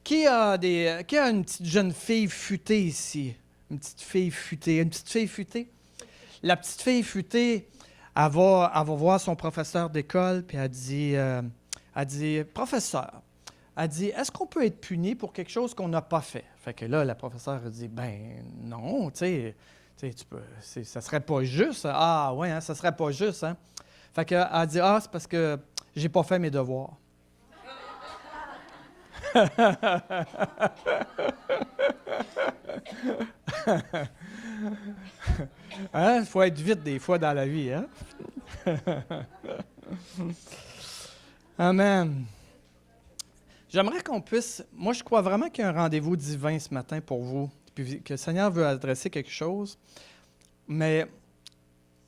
Qui a une petite jeune fille futée ici? Une petite fille futée. Une petite fille futée? La petite fille futée, elle va voir son professeur d'école, puis elle dit, professeur, elle dit, est-ce qu'on peut être puni pour quelque chose qu'on n'a pas fait? Fait que là, la professeure a dit, ben non, tu sais, ça serait pas juste. Ah ouais, hein, ça serait pas juste, hein? Fait qu'elle a dit, ah, c'est parce que j'ai pas fait mes devoirs. Hein? Il faut être vite des fois dans la vie, hein? Amen. J'aimerais qu'on puisse... Moi, je crois vraiment qu'il y a un rendez-vous divin ce matin pour vous, puis que le Seigneur veut adresser quelque chose, mais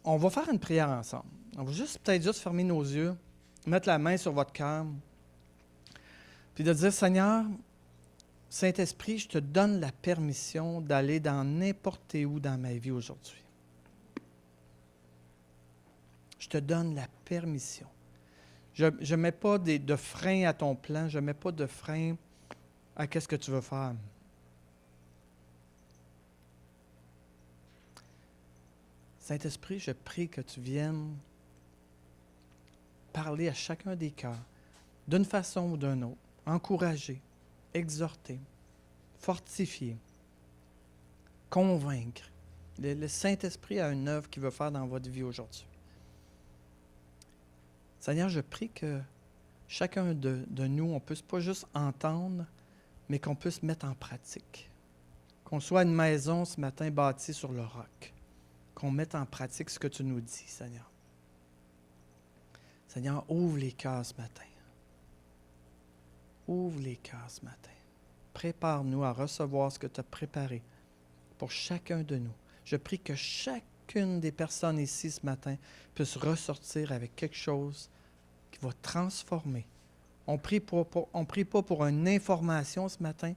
on va faire une prière ensemble. On va peut-être juste fermer nos yeux, mettre la main sur votre cœur, puis de dire, Seigneur, Saint-Esprit, je te donne la permission d'aller dans n'importe où dans ma vie aujourd'hui. Je te donne la permission. Je ne mets pas de frein à ton plan, je ne mets pas de frein à qu'est-ce que tu veux faire. Saint-Esprit, je prie que tu viennes parler à chacun des cœurs, d'une façon ou d'une autre, encourager, exhorter, fortifier, convaincre. Le Saint-Esprit a une œuvre qu'il veut faire dans votre vie aujourd'hui. Seigneur, je prie que chacun de nous, on ne puisse pas juste entendre, mais qu'on puisse mettre en pratique. Qu'on soit une maison ce matin bâtie sur le roc. Qu'on mette en pratique ce que tu nous dis, Seigneur. Seigneur, ouvre les cœurs ce matin. Ouvre les cœurs ce matin. Prépare-nous à recevoir ce que tu as préparé pour chacun de nous. Je prie que chacune des personnes ici ce matin puisse ressortir avec quelque chose qui va transformer. On ne prie pas pour une information ce matin,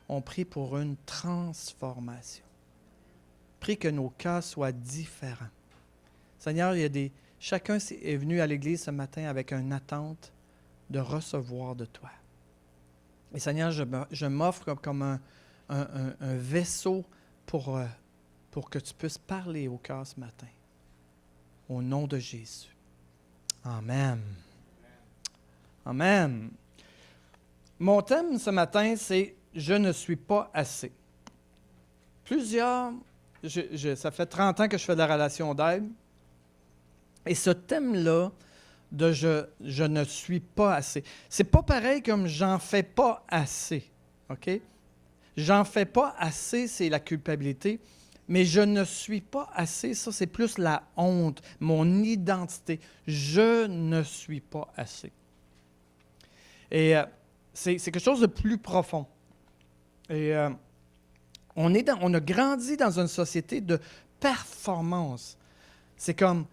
on prie pour une transformation. Prie que nos cœurs soient différents. Seigneur, chacun est venu à l'Église ce matin avec une attente de recevoir de toi. Et Seigneur, je m'offre comme un vaisseau pour que tu puisses parler au cœur ce matin. Au nom de Jésus. Amen. Amen. Mon thème ce matin, c'est « Je ne suis pas assez ». Ça fait 30 ans que je fais de la relation d'aide. Et ce thème-là, de je ne suis pas assez. C'est pas pareil comme j'en fais pas assez. OK? J'en fais pas assez, c'est la culpabilité. Mais je ne suis pas assez, ça, c'est plus la honte, mon identité. Je ne suis pas assez. Et c'est quelque chose de plus profond. Et on a grandi dans une société de performance. C'est comme,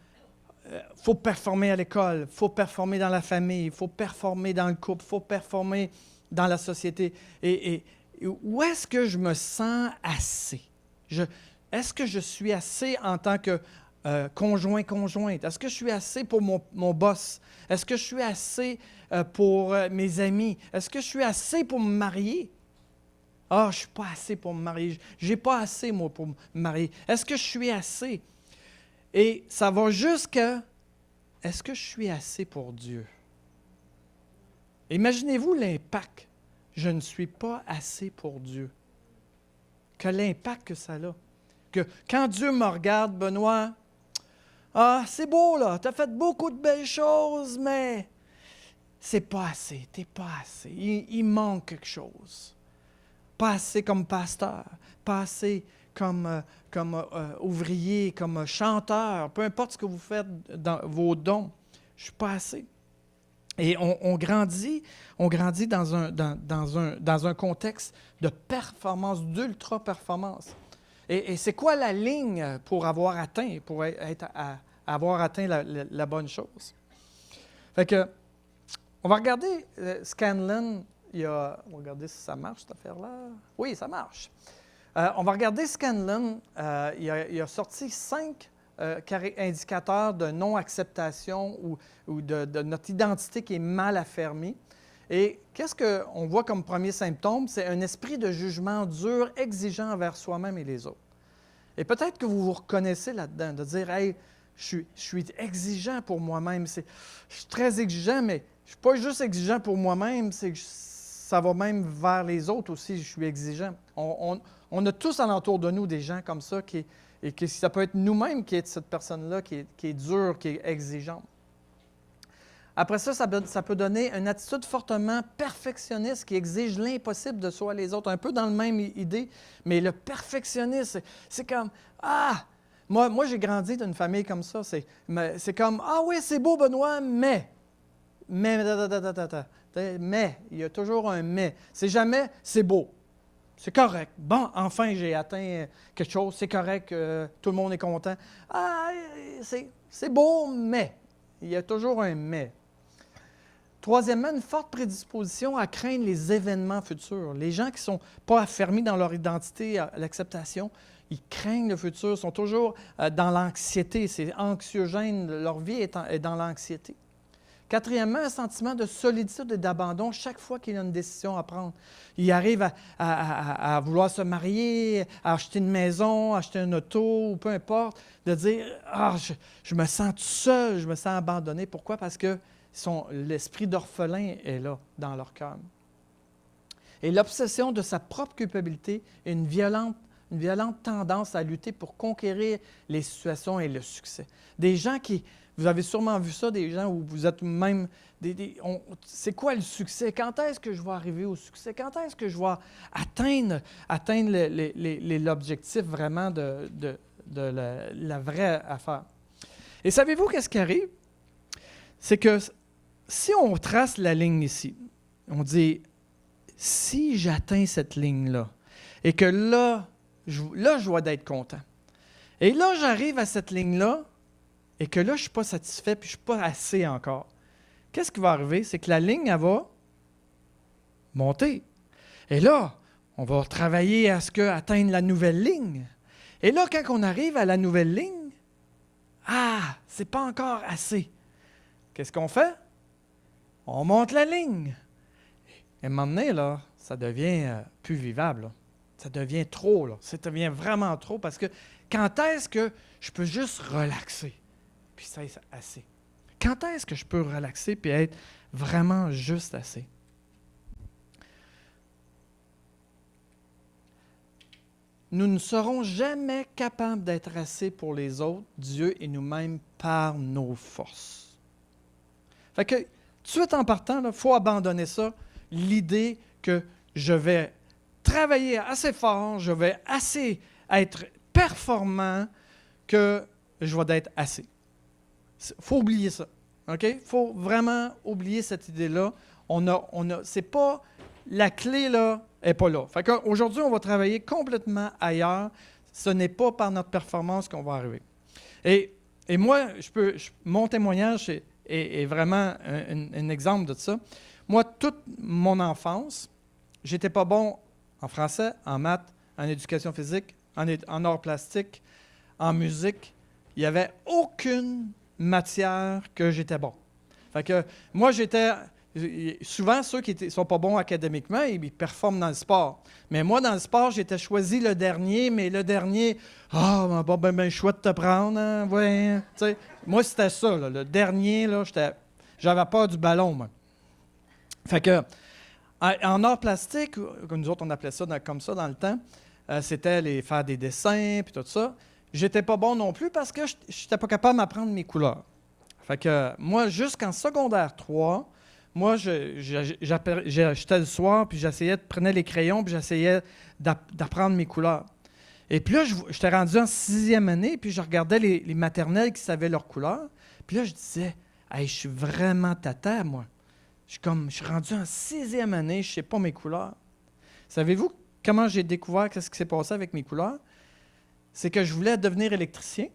faut performer à l'école, faut performer dans la famille, faut performer dans le couple, faut performer dans la société. Et où est-ce que je me sens assez? Est-ce que je suis assez en tant que conjointe? Est-ce que je suis assez pour mon boss? Est-ce que je suis assez pour mes amis? Est-ce que je suis assez pour me marier? Ah, je ne suis pas assez pour me marier. Je n'ai pas assez, moi, pour me marier. Est-ce que je suis assez? Et ça va jusqu'à, est-ce que je suis assez pour Dieu? Imaginez-vous l'impact. Je ne suis pas assez pour Dieu. Que l'impact que ça a. Que quand Dieu me regarde, Benoît, ah, c'est beau là, tu as fait beaucoup de belles choses, mais c'est pas assez, tu n'es pas assez. Il manque quelque chose. Pas assez comme pasteur, pas assez comme ouvrier, comme chanteur, peu importe ce que vous faites dans vos dons, je ne suis pas assez. Et on grandit dans un contexte de performance, d'ultra-performance. Et c'est quoi la ligne pour avoir atteint, avoir atteint la bonne chose? Fait que, on va regarder Scanlon. On va regarder si ça marche, cette affaire-là. Oui, ça marche. On va regarder Scanlon. Il a sorti 5 indicateurs de non-acceptation ou de notre identité qui est mal affermie. Et qu'est-ce qu'on voit comme premier symptôme? C'est un esprit de jugement dur, exigeant envers soi-même et les autres. Et peut-être que vous vous reconnaissez là-dedans, de dire « Hey, je suis exigeant pour moi-même. Je suis très exigeant, mais je ne suis pas juste exigeant pour moi-même, c'est que ça va même vers les autres aussi, je suis exigeant. » On a tous alentour de nous des gens comme ça, et que ça peut être nous-mêmes qui est cette personne-là qui est dure, qui est exigeante. Après ça, ça peut donner une attitude fortement perfectionniste qui exige l'impossible de soi et les autres. Un peu dans la même idée, mais le perfectionniste, c'est comme « Ah! » Moi j'ai grandi dans une famille comme ça. C'est comme « Ah oui, c'est beau, Benoît, mais... » Mais, il y a toujours un « mais ». C'est jamais « c'est beau ». C'est correct. Bon, enfin, j'ai atteint quelque chose. C'est correct. Tout le monde est content. Ah, c'est beau, mais. Il y a toujours un « mais ». Troisièmement, une forte prédisposition à craindre les événements futurs. Les gens qui ne sont pas affermis dans leur identité, à l'acceptation, ils craignent le futur, sont toujours dans l'anxiété. C'est anxiogène. Leur vie est dans l'anxiété. Quatrièmement, un sentiment de solitude et d'abandon chaque fois qu'il y a une décision à prendre. Il arrive à vouloir se marier, à acheter une maison, acheter une auto, ou peu importe, de dire « Ah, je me sens tout seul, je me sens abandonné. » Pourquoi? Parce que l'esprit d'orphelin est là, dans leur cœur. Et l'obsession de sa propre culpabilité est une violente tendance à lutter pour conquérir les situations et le succès. Des gens qui... Vous avez sûrement vu ça, des gens où vous êtes même... c'est quoi le succès? Quand est-ce que je vais arriver au succès? Quand est-ce que je vais atteindre l'objectif vraiment de la vraie affaire? Et savez-vous qu'est-ce qui arrive? C'est que si on trace la ligne ici, on dit, si j'atteins cette ligne-là, et que là, je dois être content. Et là, j'arrive à cette ligne-là, et que là, je ne suis pas satisfait, puis je ne suis pas assez encore. Qu'est-ce qui va arriver? C'est que la ligne, elle va monter. Et là, on va travailler à ce qu'atteindre la nouvelle ligne. Et là, quand on arrive à la nouvelle ligne, c'est pas encore assez. Qu'est-ce qu'on fait? On monte la ligne. Et à un moment donné, là, ça devient plus vivable. Là. Ça devient trop. Là. Ça devient vraiment trop parce que quand est-ce que je peux juste relaxer? Puis ça, c'est assez. Quand est-ce que je peux relaxer puis être vraiment juste assez? Nous ne serons jamais capables d'être assez pour les autres, Dieu et nous-mêmes par nos forces. Fait que, tout de suite en partant, il faut abandonner ça, l'idée que je vais travailler assez fort, je vais assez être performant que je vais être assez. Il faut oublier ça. OK? Il faut vraiment oublier cette idée-là. C'est pas... La clé, là, n'est pas là. Fait qu'aujourd'hui, on va travailler complètement ailleurs. Ce n'est pas par notre performance qu'on va arriver. Et moi, mon témoignage est vraiment un exemple de ça. Moi, toute mon enfance, j'étais pas bon en français, en maths, en éducation physique, en arts plastiques, en musique. Il n'y avait aucune matière que j'étais bon. Fait que moi, souvent, ceux qui ne sont pas bons académiquement, ils performent dans le sport. Mais moi, dans le sport, j'étais choisi le dernier, mais le dernier, chouette de te prendre, hein, ouais. T'sais, moi, c'était ça, là, le dernier, là, j'avais peur du ballon, moi. Fait que, en art plastique, nous autres, on appelait ça comme ça dans le temps, c'était faire des dessins, puis tout ça. J'étais pas bon non plus parce que je n'étais pas capable d'apprendre mes couleurs. Fait que moi, jusqu'en secondaire 3, moi, j'étais le soir, puis prenais les crayons, puis j'essayais d'apprendre mes couleurs. Et puis là, j'étais rendu en 6e année, puis je regardais les maternelles qui savaient leurs couleurs. Puis là, je disais, hey, je suis vraiment tata, moi. Je suis rendu en 6e année, je ne sais pas mes couleurs. Savez-vous comment j'ai découvert ce qui s'est passé avec mes couleurs? C'est que je voulais devenir électricien,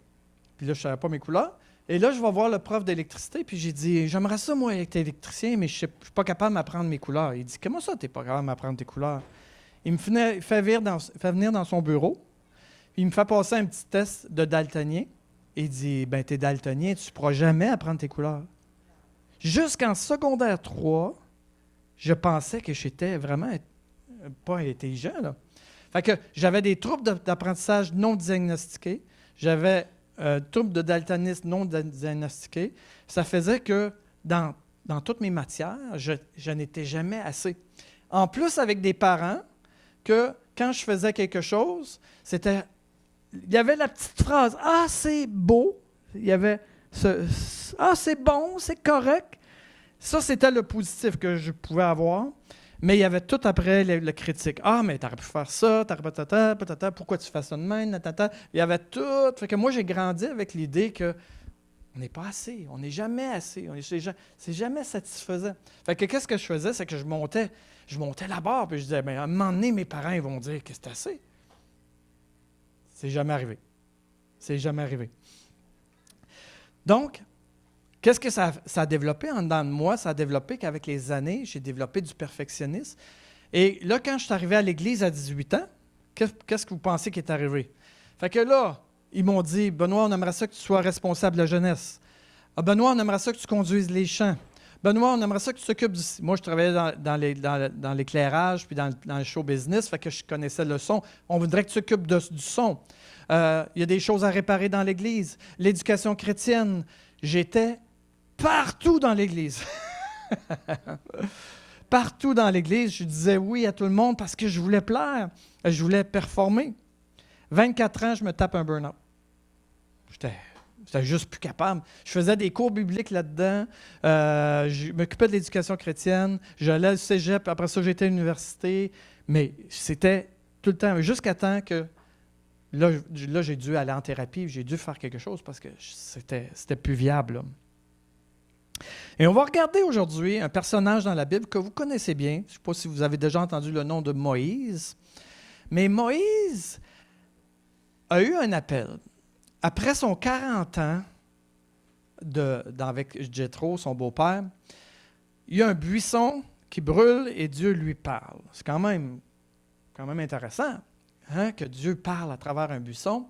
puis là, je ne savais pas mes couleurs. Et là, je vais voir le prof d'électricité, puis j'ai dit, j'aimerais ça, moi, être électricien, mais je ne suis pas capable d'apprendre mes couleurs. Il dit, comment ça, tu n'es pas capable d'apprendre tes couleurs? Il me fait venir dans son bureau, puis il me fait passer un petit test de daltonien. Et il dit, tu es daltonien, tu ne pourras jamais apprendre tes couleurs. Jusqu'en secondaire 3, je pensais que j'étais vraiment pas intelligent, là. Fait que j'avais des troubles d'apprentissage non diagnostiqués. J'avais troubles de daltonisme non diagnostiqués. Ça faisait que dans toutes mes matières, je n'étais jamais assez. En plus, avec des parents, que quand je faisais quelque chose, il y avait la petite phrase « Ah, c'est beau ». Il y avait « Ah, c'est bon, c'est correct ». Ça, c'était le positif que je pouvais avoir. Mais il y avait tout après le critique. « Ah, mais t'aurais pu faire ça, pourquoi tu fais ça de même, natata. » Il y avait tout. Fait que moi, j'ai grandi avec l'idée que on n'est pas assez, on n'est jamais assez, c'est jamais satisfaisant. Fait que qu'est-ce que je faisais, c'est que je montais la barre, puis je disais, bien, à un moment donné, mes parents ils vont dire que c'est assez. C'est jamais arrivé. C'est jamais arrivé. Donc, qu'est-ce que ça a développé en dedans de moi? Ça a développé qu'avec les années, j'ai développé du perfectionnisme. Et là, quand je suis arrivé à l'église à 18 ans, qu'est-ce que vous pensez qui est arrivé? Fait que là, ils m'ont dit, « Benoît, on aimerait ça que tu sois responsable de la jeunesse. Ah, Benoît, on aimerait ça que tu conduises les champs. Benoît, on aimerait ça que tu t'occupes du... » Moi, je travaillais dans l'éclairage puis dans le show business, fait que je connaissais le son. On voudrait que tu t'occupes du son. Il y a des choses à réparer dans l'Église. L'éducation chrétienne. J'étais partout dans l'Église. Partout dans l'Église, je disais oui à tout le monde parce que je voulais plaire. Je voulais performer. 24 ans, je me tape un burn-out. J'étais juste plus capable. Je faisais des cours bibliques là-dedans. Je m'occupais de l'éducation chrétienne. J'allais au cégep. Après ça, j'étais à l'université. Mais c'était tout le temps. Jusqu'à temps que là, j'ai dû aller en thérapie. J'ai dû faire quelque chose parce que c'était plus viable, là. Et on va regarder aujourd'hui un personnage dans la Bible que vous connaissez bien. Je ne sais pas si vous avez déjà entendu le nom de Moïse. Mais Moïse a eu un appel. Après son 40 ans avec Jéthro, son beau-père, il y a un buisson qui brûle et Dieu lui parle. C'est quand même intéressant, hein, que Dieu parle à travers un buisson.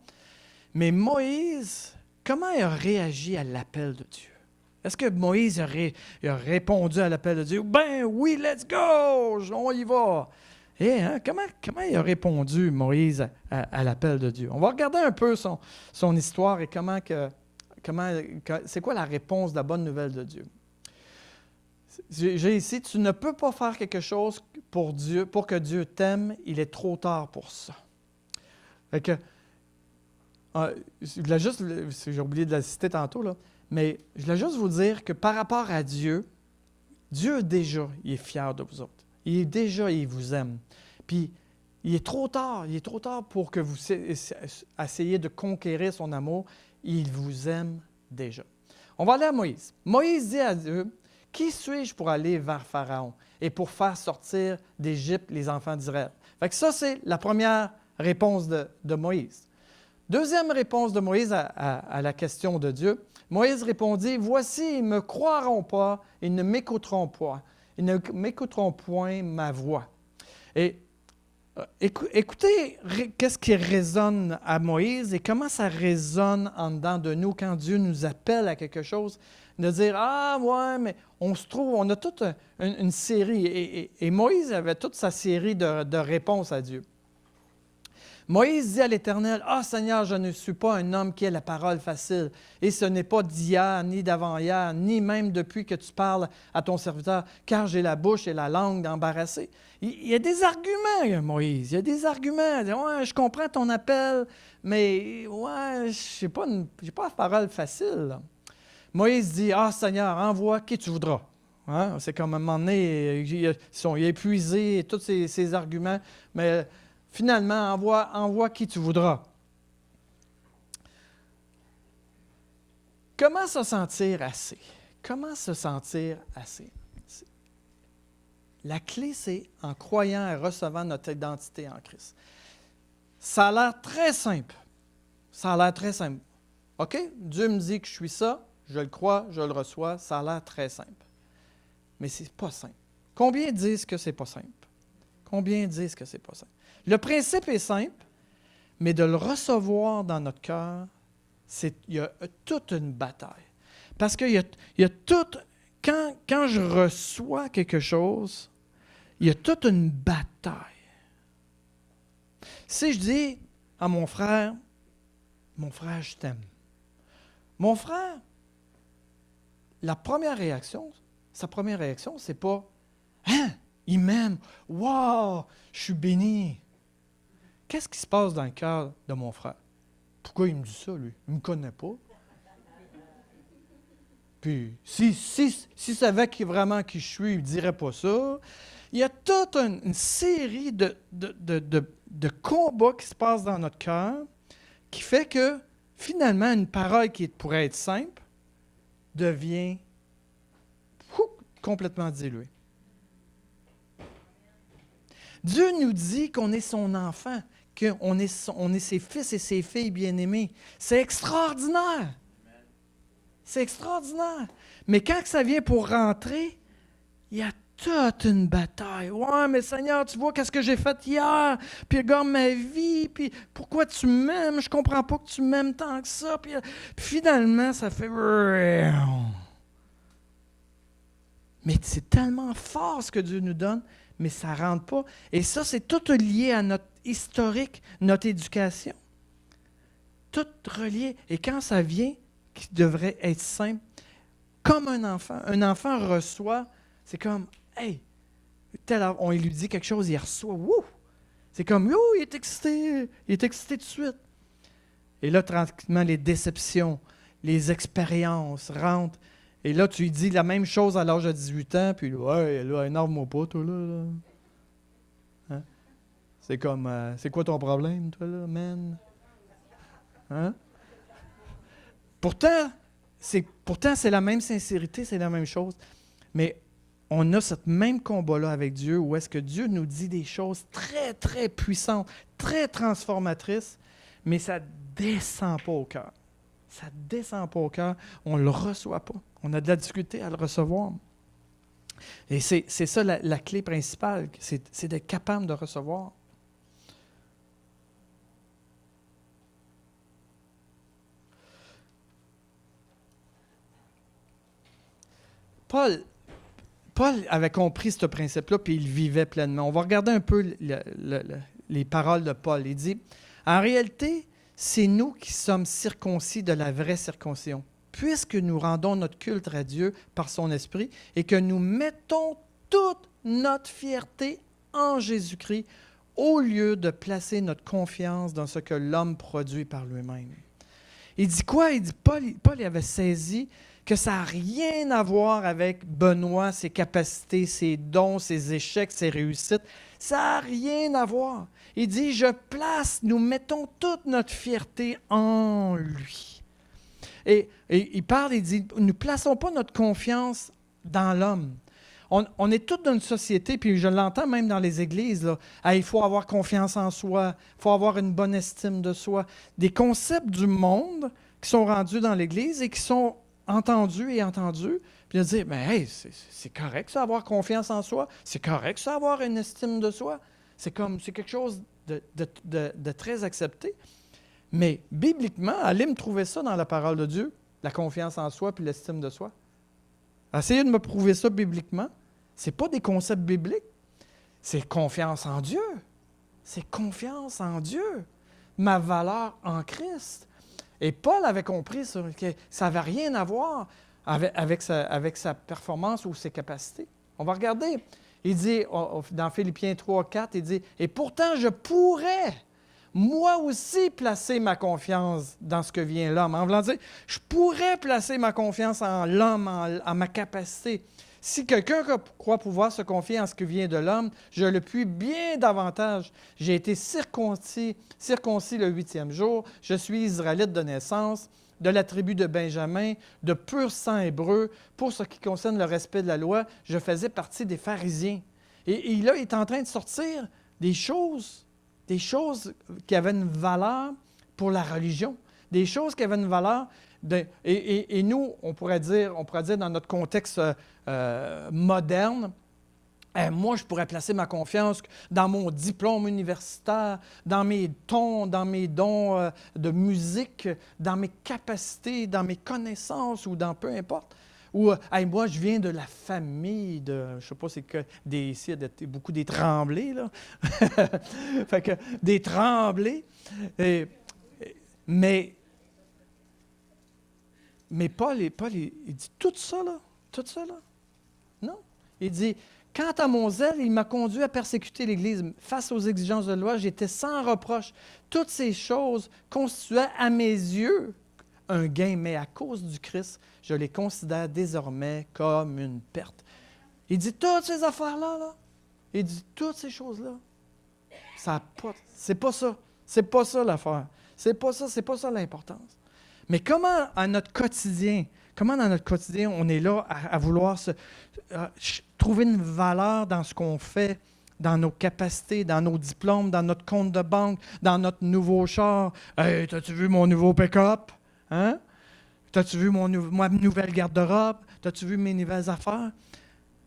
Mais Moïse, comment il a réagi à l'appel de Dieu? Est-ce que Moïse a répondu à l'appel de Dieu? Ben oui, let's go, on y va. Et comment il a répondu, Moïse, à l'appel de Dieu? On va regarder un peu son histoire et c'est quoi la réponse de la bonne nouvelle de Dieu. J'ai ici, tu ne peux pas faire quelque chose pour que Dieu t'aime, il est trop tard pour ça. Fait que, j'ai oublié de la citer tantôt, là, mais je voulais juste vous dire que par rapport à Dieu, Dieu déjà, il est fier de vous autres. Il vous aime. Puis, il est trop tard pour que vous essayiez de conquérir son amour. Il vous aime déjà. On va aller à Moïse. Moïse dit à Dieu, « Qui suis-je pour aller vers Pharaon et pour faire sortir d'Égypte les enfants d'Israël? » Fait que ça, c'est la première réponse de Moïse. Deuxième réponse de Moïse à la question de Dieu. Moïse répondit, « Voici, ils ne me croiront pas, ils ne m'écouteront point. Ils ne m'écouteront point ma voix. » Et écoutez, qu'est-ce qui résonne à Moïse et comment ça résonne en dedans de nous quand Dieu nous appelle à quelque chose, de dire « Ah, ouais, mais on a toute une série. » Et Moïse avait toute sa série de réponses à Dieu. Moïse dit à l'Éternel, « Ah, Seigneur, je ne suis pas un homme qui ait la parole facile, et ce n'est pas d'hier, ni d'avant-hier, ni même depuis que tu parles à ton serviteur, car j'ai la bouche et la langue d'embarrasser. » Il y a des arguments, Moïse, il y a des arguments. Ouais, je comprends ton appel, mais ouais, je n'ai pas la parole facile, là. Moïse dit, « Ah, Seigneur, envoie qui tu voudras. » Hein? C'est comme à un moment donné, il a épuisé tous ses arguments, mais finalement, envoie qui tu voudras. Comment se sentir assez? Comment se sentir assez? La clé, c'est en croyant et recevant notre identité en Christ. Ça a l'air très simple. Ça a l'air très simple. OK? Dieu me dit que je suis ça, je le crois, je le reçois, ça a l'air très simple. Mais ce n'est pas simple. Combien disent que ce n'est pas simple? Combien disent que ce n'est pas simple? Le principe est simple, mais de le recevoir dans notre cœur, il y a toute une bataille. Parce qu'il y a tout... Quand je reçois quelque chose, il y a toute une bataille. Si je dis à mon frère, je t'aime. Mon frère, sa première réaction, c'est pas « Hein, il m'aime, wow, je suis béni ». Qu'est-ce qui se passe dans le cœur de mon frère? Pourquoi il me dit ça, lui? Il ne me connaît pas. Puis, s'il savait vraiment qui je suis, il ne dirait pas ça. Il y a toute une série de combats qui se passent dans notre cœur qui fait que, finalement, une parole qui pourrait être simple devient complètement diluée. Dieu nous dit qu'on est son enfant, qu'on est ses fils et ses filles bien-aimés. C'est extraordinaire. C'est extraordinaire. Mais quand ça vient pour rentrer, il y a toute une bataille. Ouais, mais Seigneur, tu vois qu'est-ce que j'ai fait hier, puis regarde ma vie, puis pourquoi tu m'aimes? Je comprends pas que tu m'aimes tant que ça. Puis finalement, ça fait... Mais c'est tellement fort ce que Dieu nous donne, mais ça ne rentre pas. Et ça, c'est tout lié à notre historique, notre éducation. Tout relié. Et quand ça vient, qui devrait être simple, comme un enfant reçoit, c'est comme, hey, on lui dit quelque chose, il reçoit, wouh! C'est comme, wouh, il est excité tout de suite. Et là, tranquillement, les déceptions, les expériences rentrent. Et là, tu lui dis la même chose à l'âge de 18 ans, puis ouais, là, énerve-moi pas, toi, là. Hein? C'est comme, c'est quoi ton problème, toi, là, man? Hein? Pourtant, c'est la même sincérité, c'est la même chose. Mais on a ce même combat-là avec Dieu où est-ce que Dieu nous dit des choses très, très puissantes, très transformatrices, mais ça ne descend pas au cœur. Ça ne descend pas au cœur, on ne le reçoit pas. On a de la difficulté à le recevoir. Et c'est ça la clé principale, c'est d'être capable de recevoir. Paul avait compris ce principe-là, puis il le vivait pleinement. On va regarder un peu les paroles de Paul. Il dit, « En réalité, c'est nous qui sommes circoncis de la vraie circoncision, puisque nous rendons notre culte à Dieu par son Esprit et que nous mettons toute notre fierté en Jésus-Christ au lieu de placer notre confiance dans ce que l'homme produit par lui-même. » Il dit quoi? Il dit, Paul avait saisi que ça n'a rien à voir avec Benoît, ses capacités, ses dons, ses échecs, ses réussites. Ça n'a rien à voir. Il dit, nous mettons toute notre fierté en lui. Et il parle, il dit, nous ne plaçons pas notre confiance dans l'homme. On est tous dans une société, puis je l'entends même dans les églises, là, il faut avoir confiance en soi, il faut avoir une bonne estime de soi. Des concepts du monde qui sont rendus dans l'Église et qui sont entendus, puis de dire, mais hey, c'est correct ça, avoir confiance en soi, c'est correct ça, avoir une estime de soi, c'est quelque chose de très accepté. Mais bibliquement, allez me trouver ça dans la parole de Dieu, la confiance en soi puis l'estime de soi. Essayez de me prouver ça bibliquement. Ce n'est pas des concepts bibliques, c'est confiance en Dieu. C'est confiance en Dieu, ma valeur en Christ. Et Paul avait compris ça, que ça n'avait rien à voir avec sa performance ou ses capacités. On va regarder. Il dit, dans Philippiens 3, 4, il dit, « Et pourtant, je pourrais, moi aussi, placer ma confiance dans ce que vient l'homme. » En voulant dire, je pourrais placer ma confiance en l'homme, en ma capacité. Si quelqu'un croit pouvoir se confier en ce que vient de l'homme, je le puis bien davantage. J'ai été circoncis le 8e jour. Je suis israélite de naissance, de la tribu de Benjamin, de pur sang hébreu. Pour ce qui concerne le respect de la loi, je faisais partie des pharisiens. Et là, il est en train de sortir des choses qui avaient une valeur pour la religion, des choses qui avaient une valeur. Et nous, on pourrait dire dans notre contexte moderne, moi, je pourrais placer ma confiance dans mon diplôme universitaire, dans mes dons de musique, dans mes capacités, dans mes connaissances ou dans peu importe. Ou hey, moi, je viens de la famille de, je ne sais pas, c'est que ici, il y a beaucoup des Tremblés, là. Fait que des Tremblés. Mais Paul, il dit tout ça, là. Non. Il dit, quant à mon zèle, il m'a conduit à persécuter l'Église. Face aux exigences de loi, j'étais sans reproche. Toutes ces choses constituaient à mes yeux un gain, mais à cause du Christ, je les considère désormais comme une perte. Il dit toutes ces affaires-là, là. Il dit toutes ces choses-là. C'est pas ça. C'est pas ça l'affaire. C'est pas ça l'importance. Mais comment dans notre quotidien, on est là à vouloir trouver une valeur dans ce qu'on fait, dans nos capacités, dans nos diplômes, dans notre compte de banque, dans notre nouveau char. Hey, t'as-tu vu mon nouveau pick-up? Hein? T'as-tu vu ma nouvelle garde-robe? T'as-tu vu mes nouvelles affaires?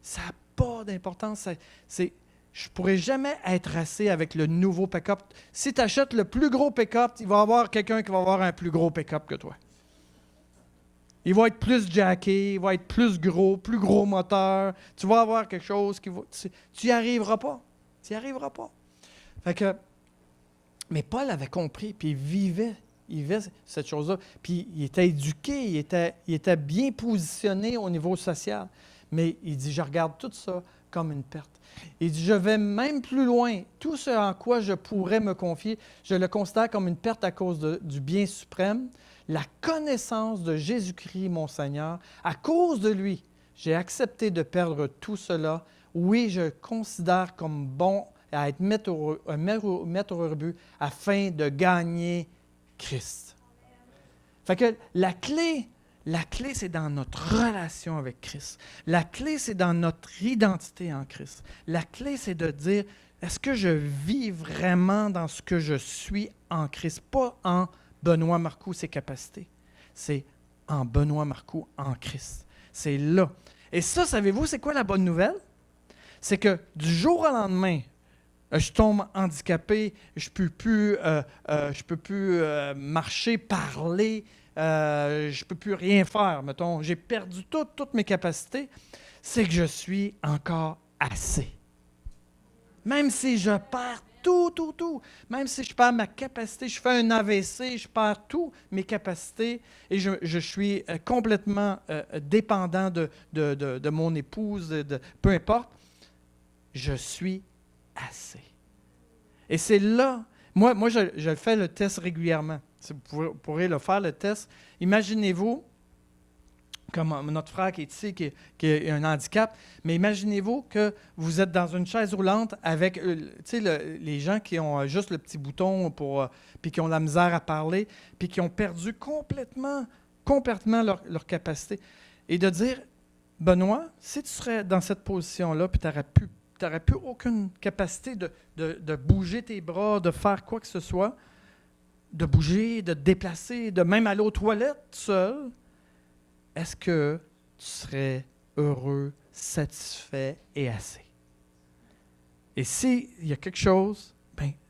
Ça n'a pas d'importance. Je ne pourrai jamais être assez avec le nouveau pick-up. Si tu achètes le plus gros pick-up, il va y avoir quelqu'un qui va avoir un plus gros pick-up que toi. Il va être plus jacké, il va être plus gros moteur. Tu vas avoir quelque chose qui va... Tu n'y arriveras pas. Fait que, mais Paul avait compris, puis il vivait cette chose-là. Puis il était éduqué, il était bien positionné au niveau social. Mais il dit, je regarde tout ça comme une perte. Il dit, je vais même plus loin. Tout ce en quoi je pourrais me confier, je le considère comme une perte à cause du bien suprême, la connaissance de Jésus-Christ, mon Seigneur. À cause de lui, j'ai accepté de perdre tout cela. Oui, je considère comme bon à être mettre au rebut afin de gagner Christ. Fait que la clé, c'est dans notre relation avec Christ. La clé, c'est dans notre identité en Christ. La clé, c'est de dire, est-ce que je vis vraiment dans ce que je suis en Christ? Pas en Benoît Marcoux, ses capacités. C'est en Benoît Marcoux, en Christ. C'est là. Et ça, savez-vous, c'est quoi la bonne nouvelle? C'est que du jour au lendemain, je tombe handicapé, je ne peux plus marcher, parler, je ne peux plus rien faire, mettons. J'ai perdu toutes mes capacités. C'est que je suis encore assez. Même si je perds tout, même si je perds ma capacité, je fais un AVC, je perds toutes mes capacités et je suis complètement dépendant de mon épouse, peu importe, je suis assez. Et c'est là, moi je fais le test régulièrement. Vous pourrez le faire, le test. Imaginez-vous, comme notre frère qui est ici, qui a un handicap, mais imaginez-vous que vous êtes dans une chaise roulante avec les gens qui ont juste le petit bouton puis qui ont la misère à parler, puis qui ont perdu complètement leur capacité. Et de dire, Benoît, si tu serais dans cette position-là, puis tu n'aurais plus aucune capacité de bouger tes bras, de faire quoi que ce soit, de bouger, de te déplacer, de même aller aux toilettes seul, est-ce que tu serais heureux, satisfait et assez? Et s'il y a quelque chose,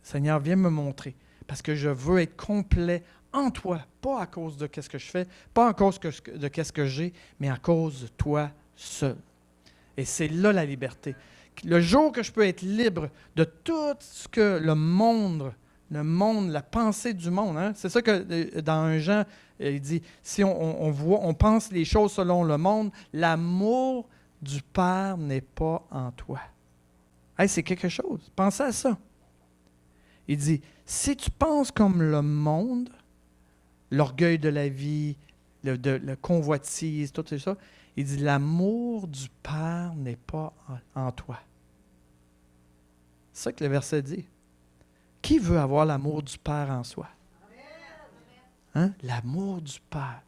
Seigneur, viens me montrer, parce que je veux être complet en toi, pas à cause de ce que je fais, pas à cause de ce que j'ai, mais à cause de toi seul. Et c'est là la liberté. Le jour que je peux être libre de tout ce que le monde, la pensée du monde, hein? C'est ça que dans 1 Jean, il dit, si on pense les choses selon le monde, l'amour du Père n'est pas en toi. Hey, c'est quelque chose. Pensez à ça. Il dit, si tu penses comme le monde, l'orgueil de la vie, le convoitise, tout ça, il dit, l'amour du Père n'est pas en toi. C'est ça que le verset dit. Qui veut avoir l'amour du Père en soi? Hein? L'amour du Père.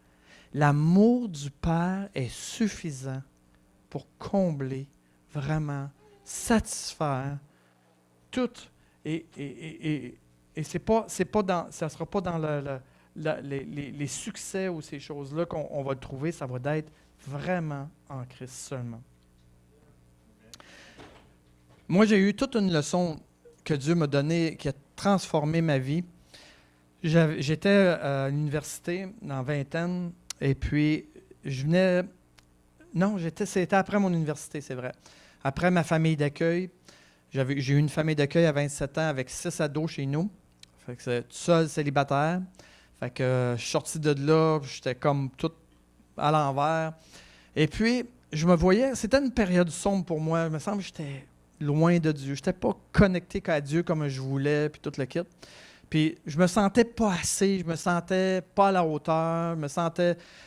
L'amour du Père est suffisant pour combler, vraiment, satisfaire tout. Et ça ne sera pas dans les succès ou ces choses-là qu'on va le trouver, ça va être vraiment en Christ seulement. Moi, j'ai eu toute une leçon que Dieu m'a donnée, qui a transformé ma vie. J'étais à l'université, dans vingtaine, et puis je venais Non, c'était après mon université, c'est vrai. Après ma famille d'accueil, j'ai eu une famille d'accueil à 27 ans avec 6 ados chez nous. Fait que c'est tout seul, célibataire. Fait que je suis sorti de là, j'étais comme tout à l'envers. Et puis, je me voyais, c'était une période sombre pour moi. Il me semble que j'étais loin de Dieu. Je n'étais pas connecté qu'à Dieu comme je voulais, puis tout le kit. Puis je me sentais pas assez, je me sentais pas à la hauteur,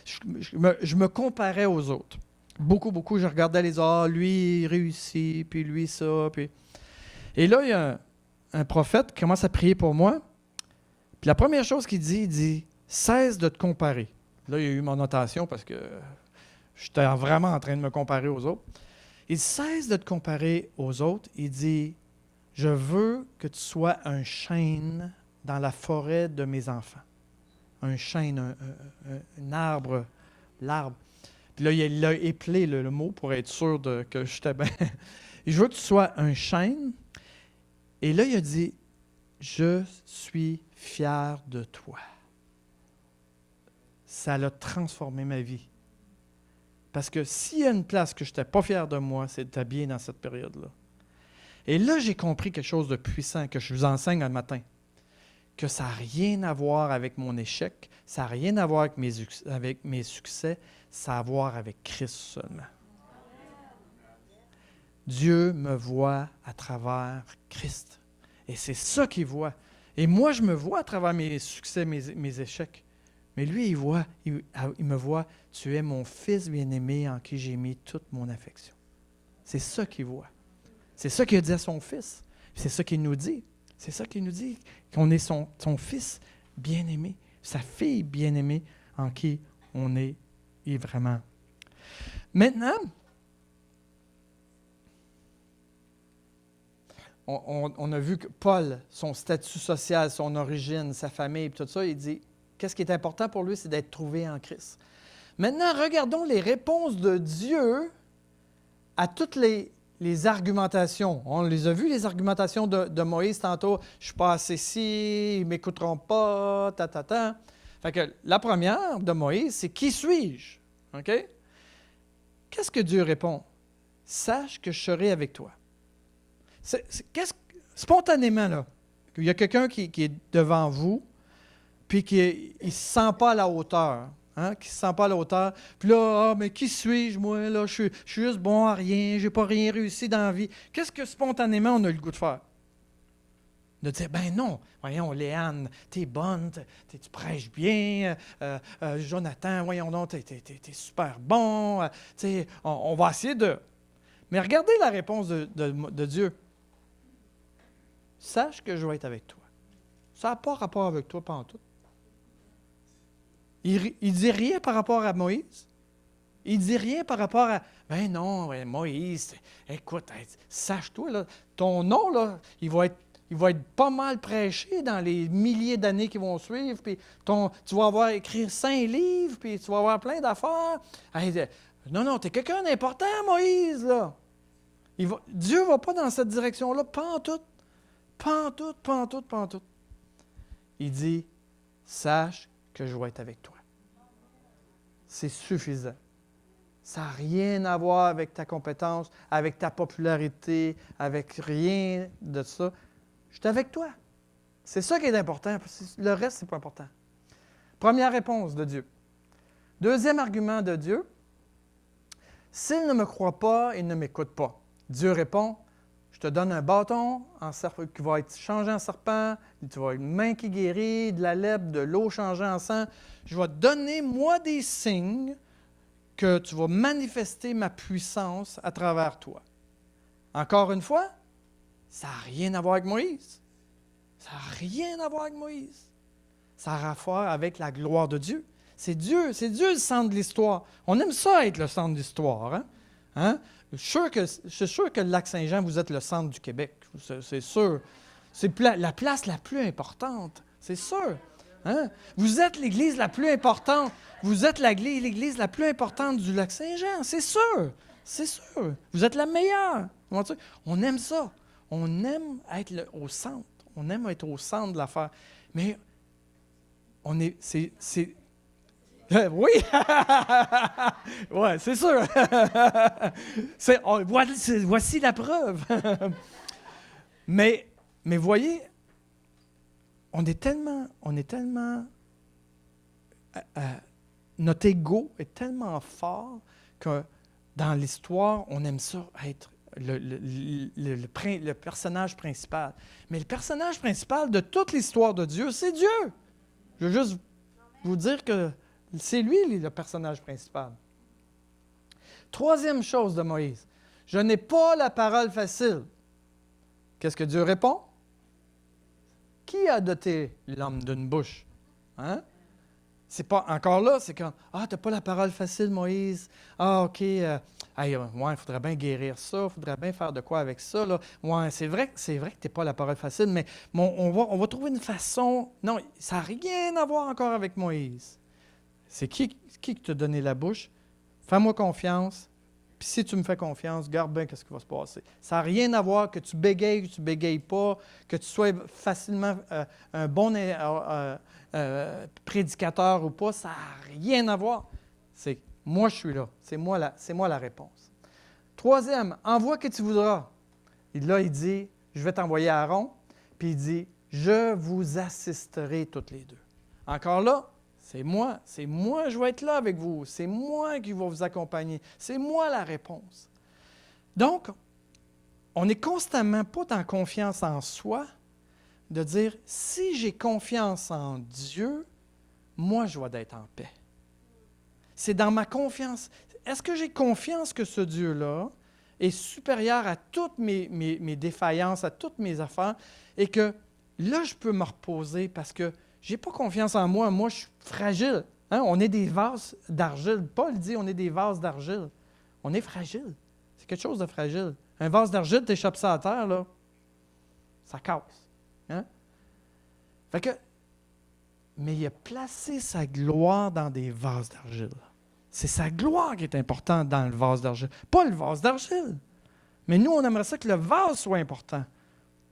je me comparais aux autres. Beaucoup, beaucoup, je regardais les autres, lui il réussit, puis lui ça, puis... Et là, il y a un prophète qui commence à prier pour moi, puis la première chose qu'il dit, il dit « Cesse de te comparer ». Là, il y a eu mon notation parce que j'étais vraiment en train de me comparer aux autres. Il dit « Cesse de te comparer aux autres ». Il dit « Je veux que tu sois un chêne dans la forêt de mes enfants. » Un chêne, un arbre, l'arbre. Puis là, il a éplé le mot pour être sûr que j'étais bien. Et je veux que tu sois un chêne. Et là, il a dit « Je suis fier de toi. » Ça a transformé ma vie. Parce que s'il y a une place que je n'étais pas fier de moi, c'est de t'habiller dans cette période-là. Et là, j'ai compris quelque chose de puissant que je vous enseigne un matin. Que ça n'a rien à voir avec mon échec, ça n'a rien à voir avec mes succès, ça a à voir avec Christ seulement. Dieu me voit à travers Christ. Et c'est ça qu'il voit. Et moi, je me vois à travers mes succès, mes échecs. Mais lui, il me voit, tu es mon fils bien-aimé en qui j'ai mis toute mon affection. C'est ça qu'il voit. C'est ça qu'il a dit à son fils. C'est ça qu'il nous dit. C'est ça qu'il nous dit, qu'on est son fils bien-aimé, sa fille bien-aimée en qui on est vraiment. Maintenant, on a vu que Paul, son statut social, son origine, sa famille, tout ça, il dit, qu'est-ce qui est important pour lui, c'est d'être trouvé en Christ. Maintenant, regardons les réponses de Dieu à toutes les argumentations. On les a vues, les argumentations de Moïse tantôt. Je ne suis pas assez ci, ils ne m'écouteront pas, Fait que la première de Moïse, c'est « Qui suis-je? » OK? Qu'est-ce que Dieu répond? « Sache que je serai avec toi. » Spontanément, là, il y a quelqu'un qui est devant vous, puis qui ne se sent pas à la hauteur. Hein, qui ne se sent pas à la hauteur. Puis là, mais qui suis-je, moi? Là, je suis juste bon à rien, je n'ai pas rien réussi dans la vie. Qu'est-ce que spontanément on a le goût de faire? De dire, ben non, voyons, Léane, t'es bonne, tu prêches bien, Jonathan, voyons donc, t'es super bon, on va essayer de... Mais regardez la réponse de Dieu. Sache que je vais être avec toi. Ça n'a pas rapport avec toi, pas en tout. Il ne dit rien par rapport à Moïse. Il ne dit rien par rapport à... Ben non, Moïse, écoute, sache-toi, là, ton nom, là, il va être pas mal prêché dans les milliers d'années qui vont suivre, puis tu vas avoir écrit 5 livres, puis tu vas avoir plein d'affaires. Non, tu es quelqu'un d'important, Moïse, là. Dieu ne va pas dans cette direction-là, pas en tout. Pas en tout. Il dit, sache que je vais être avec toi. C'est suffisant. Ça n'a rien à voir avec ta compétence, avec ta popularité, avec rien de ça. Je suis avec toi. C'est ça qui est important. Le reste, ce n'est pas important. Première réponse de Dieu. Deuxième argument de Dieu. S'il ne me croit pas, il ne m'écoute pas. Dieu répond, je te donne un bâton qui va être changé en serpent, tu vas avoir une main qui guérit, de la lèpre, de l'eau changée en sang. Je vais te donner, moi, des signes que tu vas manifester ma puissance à travers toi. Encore une fois, ça n'a rien à voir avec Moïse. Ça n'a rien à voir avec Moïse. Ça a à voir avec la gloire de Dieu. C'est Dieu le centre de l'histoire. On aime ça être le centre de l'histoire. Hein? Je suis sûr que le Lac-Saint-Jean, vous êtes le centre du Québec. C'est sûr. C'est la place la plus importante. C'est sûr. Hein? Vous êtes l'église la plus importante. Vous êtes l'église la plus importante du Lac-Saint-Jean. C'est sûr. C'est sûr. Vous êtes la meilleure. On aime ça. On aime être au centre. On aime être au centre de l'affaire. Mais Oui! Oui, c'est sûr. Voici la preuve. Mais voyez, on est tellement notre ego est tellement fort que dans l'histoire, on aime ça être le personnage principal. Mais le personnage principal de toute l'histoire de Dieu, c'est Dieu. Je veux juste vous dire que c'est lui le personnage principal. Troisième chose de Moïse, je n'ai pas la parole facile. Qu'est-ce que Dieu répond? Qui a doté l'homme d'une bouche? Hein? C'est pas encore là, c'est comme ah, t'as pas la parole facile, Moïse. Ah, OK. Ouais, il faudrait bien guérir ça, il faudrait bien faire de quoi avec ça. Là. Ouais, c'est vrai que t'es pas la parole facile, mais on va trouver une façon. Non, ça n'a rien à voir encore avec Moïse. C'est qui t'a donné la bouche? Fais-moi confiance. Puis si tu me fais confiance, garde bien ce qui va se passer. Ça n'a rien à voir que tu bégayes pas, que tu sois facilement un bon prédicateur ou pas, ça n'a rien à voir. C'est moi, je suis là. C'est moi la réponse. Troisième, envoie que tu voudras. Et là, il dit, je vais t'envoyer Aaron. Puis il dit, je vous assisterai toutes les deux. Encore là, c'est moi, je vais être là avec vous. C'est moi qui vais vous accompagner. C'est moi la réponse. Donc, on n'est constamment pas dans confiance en soi, de dire, si j'ai confiance en Dieu, moi, je dois être en paix. C'est dans ma confiance. Est-ce que j'ai confiance que ce Dieu-là est supérieur à toutes mes défaillances, à toutes mes affaires, et que là, je peux me reposer parce que je n'ai pas confiance en moi. Moi, je suis fragile. Hein? On est des vases d'argile. Paul dit on est des vases d'argile. On est fragile. C'est quelque chose de fragile. Un vase d'argile, tu échappes ça à terre, là, ça casse. Hein? Fait que, mais il a placé sa gloire dans des vases d'argile. C'est sa gloire qui est importante dans le vase d'argile, pas le vase d'argile. Mais nous, on aimerait ça que le vase soit important.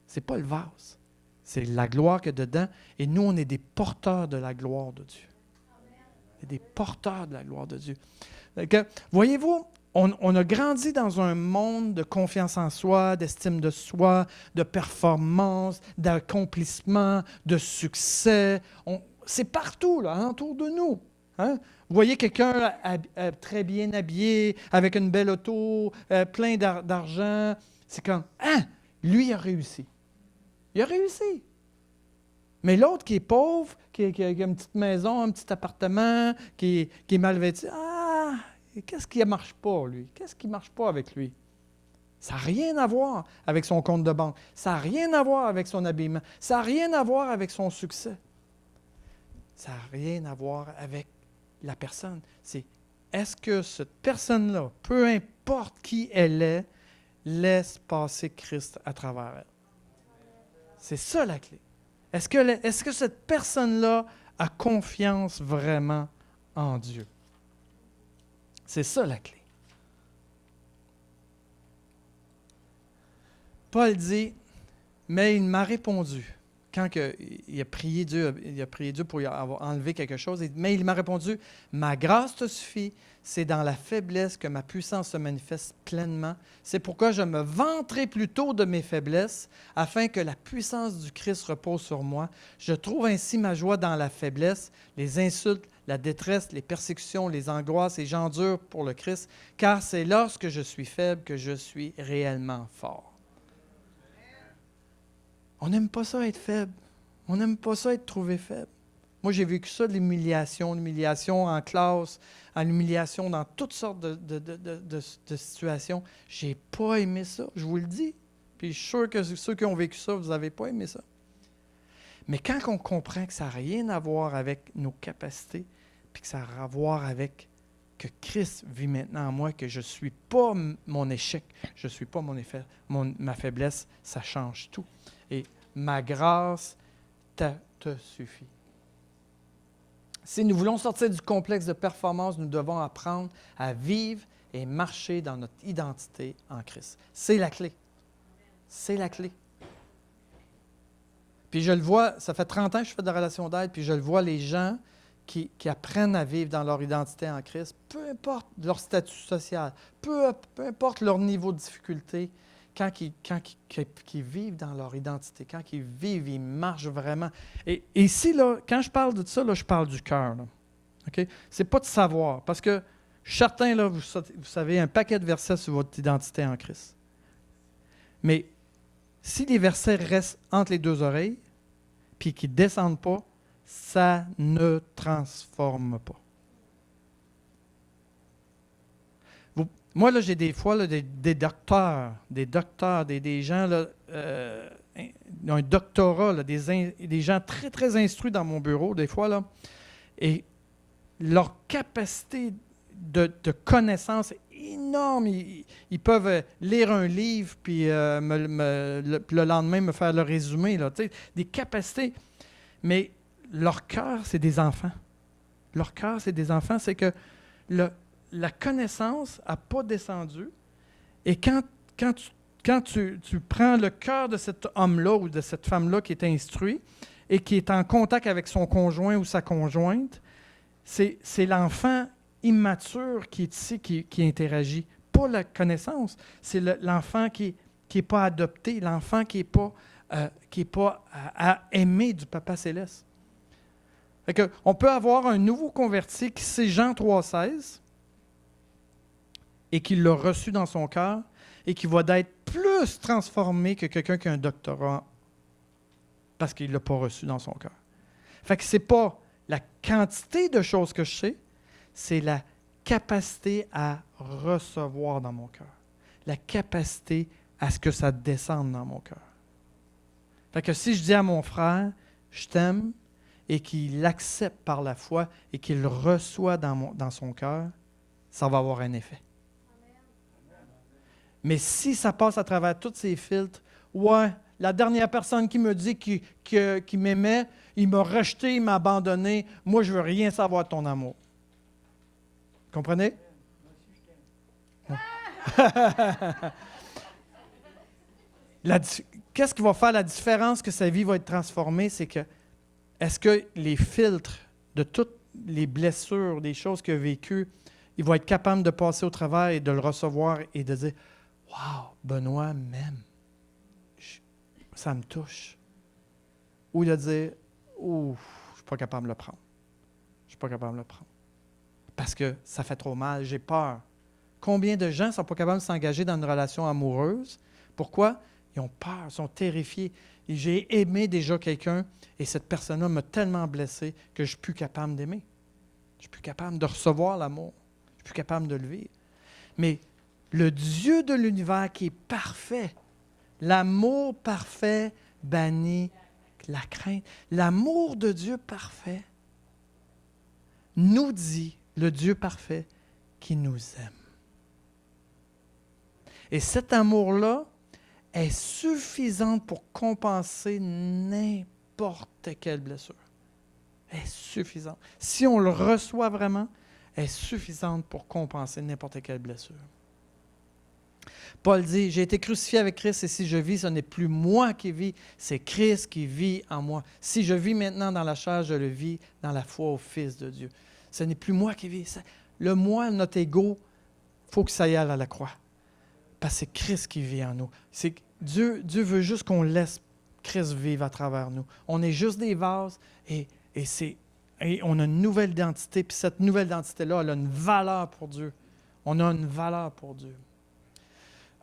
Ce n'est pas le vase. C'est la gloire qu'il y a dedans. Et nous, on est des porteurs de la gloire de Dieu. On est des porteurs de la gloire de Dieu. Voyez-vous, on a grandi dans un monde de confiance en soi, d'estime de soi, de performance, d'accomplissement, de succès. C'est partout, là, autour de nous. Hein? Vous voyez quelqu'un très bien habillé, avec une belle auto, plein d'argent. C'est comme, lui a réussi. Il a réussi. Mais l'autre qui est pauvre, qui a une petite maison, un petit appartement, qui est mal vêtu, qu'est-ce qui ne marche pas, lui? Qu'est-ce qui ne marche pas avec lui? Ça n'a rien à voir avec son compte de banque. Ça n'a rien à voir avec son habillement. Ça n'a rien à voir avec son succès. Ça n'a rien à voir avec la personne. C'est, est-ce que cette personne-là, peu importe qui elle est, laisse passer Christ à travers elle? C'est ça la clé. Est-ce que cette personne-là a confiance vraiment en Dieu? C'est ça la clé. Paul dit, mais il m'a répondu. Quand il a prié Dieu pour lui avoir enlevé quelque chose, mais il m'a répondu, ma grâce te suffit, c'est dans la faiblesse que ma puissance se manifeste pleinement. C'est pourquoi je me vanterai plutôt de mes faiblesses, afin que la puissance du Christ repose sur moi. Je trouve ainsi ma joie dans la faiblesse, les insultes, la détresse, les persécutions, les angoisses, et j'endure pour le Christ, car c'est lorsque je suis faible que je suis réellement fort. On n'aime pas ça être faible. On n'aime pas ça être trouvé faible. Moi, j'ai vécu ça, de l'humiliation en classe, l'humiliation dans toutes sortes de situations. Je n'ai pas aimé ça, je vous le dis. Puis je suis sûr que ceux qui ont vécu ça, vous n'avez pas aimé ça. Mais quand on comprend que ça n'a rien à voir avec nos capacités, puis que ça a à voir avec que Christ vit maintenant en moi, que je ne suis pas mon échec, je ne suis pas ma faiblesse, ça change tout. Et ma grâce te suffit. Si nous voulons sortir du complexe de performance, nous devons apprendre à vivre et marcher dans notre identité en Christ. C'est la clé. C'est la clé. Puis je le vois, ça fait 30 ans que je fais de la relation d'aide, puis je le vois, les gens qui apprennent à vivre dans leur identité en Christ, peu importe leur statut social, peu importe leur niveau de difficulté, quand ils vivent dans leur identité, quand ils vivent, ils marchent vraiment. Et ici, là, quand je parle de ça, là, je parle du cœur. Okay? Ce n'est pas de savoir, parce que certains, là, vous savez un paquet de versets sur votre identité en Christ. Mais si les versets restent entre les deux oreilles, puis qu'ils ne descendent pas, ça ne transforme pas. Moi, là, j'ai des fois là, des docteurs, des gens, là, un doctorat, là, des gens très, très instruits dans mon bureau, des fois, là, et leur capacité de connaissance est énorme. Ils peuvent lire un livre, puis le lendemain me faire le résumé, là, des capacités. Mais leur cœur, c'est des enfants. Leur cœur, c'est des enfants. C'est que la connaissance n'a pas descendu. Et quand tu prends le cœur de cet homme-là ou de cette femme-là qui est instruit et qui est en contact avec son conjoint ou sa conjointe, c'est l'enfant immature qui est ici, qui interagit. Pas la connaissance. C'est l'enfant qui n'est pas adopté, l'enfant qui n'est pas à aimer du Papa Céleste. Fait que, on peut avoir un nouveau converti qui sait Jean 3,16 et qui l'a reçu dans son cœur et qui va être plus transformé que quelqu'un qui a un doctorat parce qu'il ne l'a pas reçu dans son cœur. Fait que ce n'est pas la quantité de choses que je sais, c'est la capacité à recevoir dans mon cœur. La capacité à ce que ça descende dans mon cœur. Fait que si je dis à mon frère, je t'aime, et qu'il l'accepte par la foi et qu'il le reçoit dans son cœur, ça va avoir un effet. Mais si ça passe à travers tous ces filtres, ouais, la dernière personne qui me dit qu'il m'aimait, il m'a rejeté, il m'a abandonné, moi je ne veux rien savoir de ton amour. Comprenez? Qu'est-ce qui va faire la différence que sa vie va être transformée? C'est que est-ce que les filtres de toutes les blessures, des choses qu'il a vécues, il va être capable de passer au travers et de le recevoir et de dire « Wow, Benoît m'aime. Ça me touche. » Ou de dire « Ouf, je ne suis pas capable de le prendre. Je ne suis pas capable de le prendre. Parce que ça fait trop mal, j'ai peur. » Combien de gens ne sont pas capables de s'engager dans une relation amoureuse? Pourquoi? Ils ont peur, ils sont terrifiés. Et j'ai aimé déjà quelqu'un et cette personne-là m'a tellement blessé que je ne suis plus capable d'aimer. Je ne suis plus capable de recevoir l'amour. Je ne suis plus capable de le vivre. Mais le Dieu de l'univers qui est parfait, l'amour parfait bannit la crainte. L'amour de Dieu parfait nous dit, le Dieu parfait, qui nous aime. Et cet amour-là est suffisante pour compenser n'importe quelle blessure. Elle est suffisante. Si on le reçoit vraiment, elle est suffisante pour compenser n'importe quelle blessure. Paul dit, « J'ai été crucifié avec Christ et si je vis, ce n'est plus moi qui vis, c'est Christ qui vit en moi. Si je vis maintenant dans la chair, je le vis dans la foi au Fils de Dieu. Ce n'est plus moi qui vis. Le moi, notre ego, il faut que ça y aille à la croix. Parce que c'est Christ qui vit en nous. Dieu veut juste qu'on laisse Christ vivre à travers nous. On est juste des vases et on a une nouvelle identité. Puis cette nouvelle identité-là, elle a une valeur pour Dieu. On a une valeur pour Dieu.